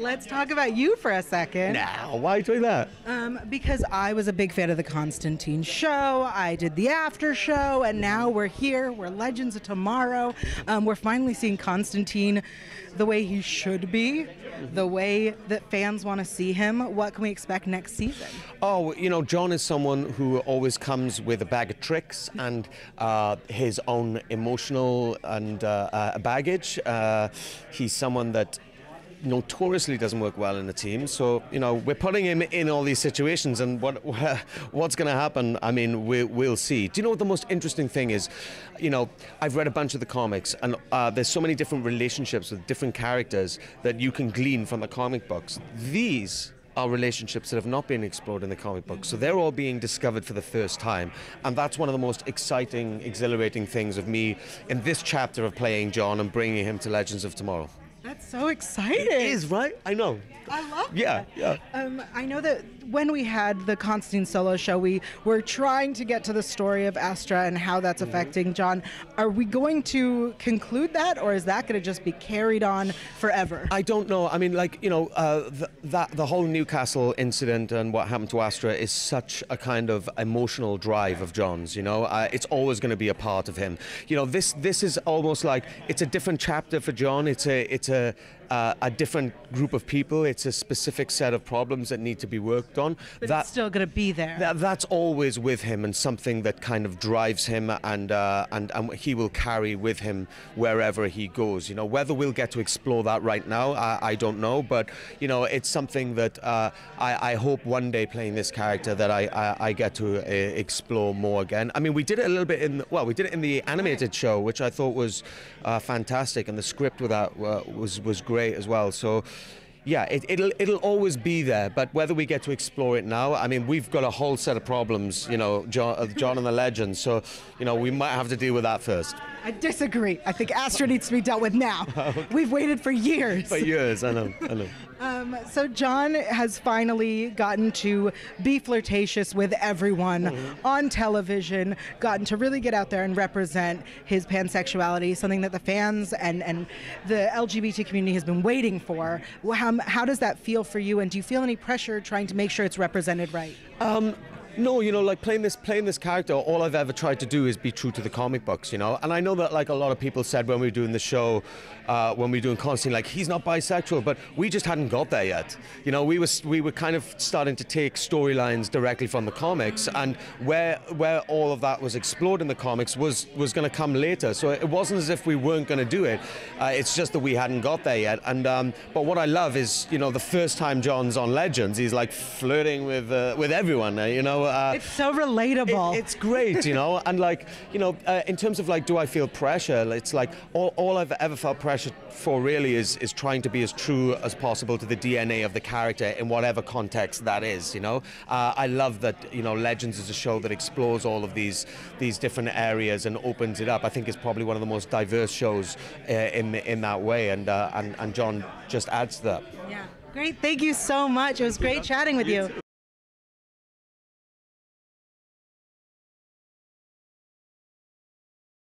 Let's talk about you for a second. Now, why do that? Because I was a big fan of the Constantine show. I did the after show, and now we're here. We're Legends of Tomorrow. We're finally seeing Constantine the way he should be, the way that fans want to see him. What can we expect next season? Oh, you know, John is someone who always comes with a bag of tricks and his own emotional and baggage. He's someone that notoriously doesn't work well in the team, so you know we're putting him in all these situations, and what's going to happen, I mean, we'll see. Do you know what the most interesting thing is? You know, I've read a bunch of the comics, and there's so many different relationships with different characters that you can glean from the comic books. These are relationships that have not been explored in the comic books, so they're all being discovered for the first time, and that's one of the most exciting, exhilarating things of me in this chapter of playing John and bringing him to Legends of Tomorrow. That's so exciting. It is, right? I know. I love that. Yeah. I know that when we had the Constantine solo show, we were trying to get to the story of Astra and how that's affecting John. Are we going to conclude that, or is that going to just be carried on forever? I don't know. I mean, like, you know, the whole Newcastle incident and what happened to Astra is such a kind of emotional drive of John's, you know. It's always going to be a part of him. You know, this is almost like it's a different chapter for John. It's a different group of people. It's a specific set of problems that need to be worked on. But it's still going to be there. That's always with him, and something that kind of drives him, and he will carry with him wherever he goes. You know, whether we'll get to explore that right now, I don't know. But you know, it's something that I hope one day playing this character that I get to explore more again. I mean, we did it a little bit in the animated show, which I thought was fantastic, and the script with that was great as well. So yeah, it'll always be there, but whether we get to explore it now, I mean, we've got a whole set of problems, you know, John and the Legends, so you know, we might have to deal with that first. I disagree. I think Astra needs to be dealt with now. We've waited for years. For years, I know. So John has finally gotten to be flirtatious with everyone on television, gotten to really get out there and represent his pansexuality, something that the fans and the LGBT community has been waiting for. How does that feel for you, and do you feel any pressure trying to make sure it's represented right? No, you know, like playing this character, all I've ever tried to do is be true to the comic books, you know. And I know that, like, a lot of people said when we were doing the show, when we were doing Constantine, like, he's not bisexual, but we just hadn't got there yet. You know, we were kind of starting to take storylines directly from the comics, and where all of that was explored in the comics was going to come later. So it wasn't as if we weren't going to do it. It's just that we hadn't got there yet. And but what I love is, you know, the first time John's on Legends, he's like flirting with everyone, you know. It's so relatable. It's great, you know, and like, you know, in terms of like, do I feel pressure? It's like all I've ever felt pressure for really is trying to be as true as possible to the DNA of the character in whatever context that is, you know. I love that, you know, Legends is a show that explores all of these different areas and opens it up. I think it's probably one of the most diverse shows in that way, and John just adds to that. Yeah, great. Thank you so much. It was great chatting with you.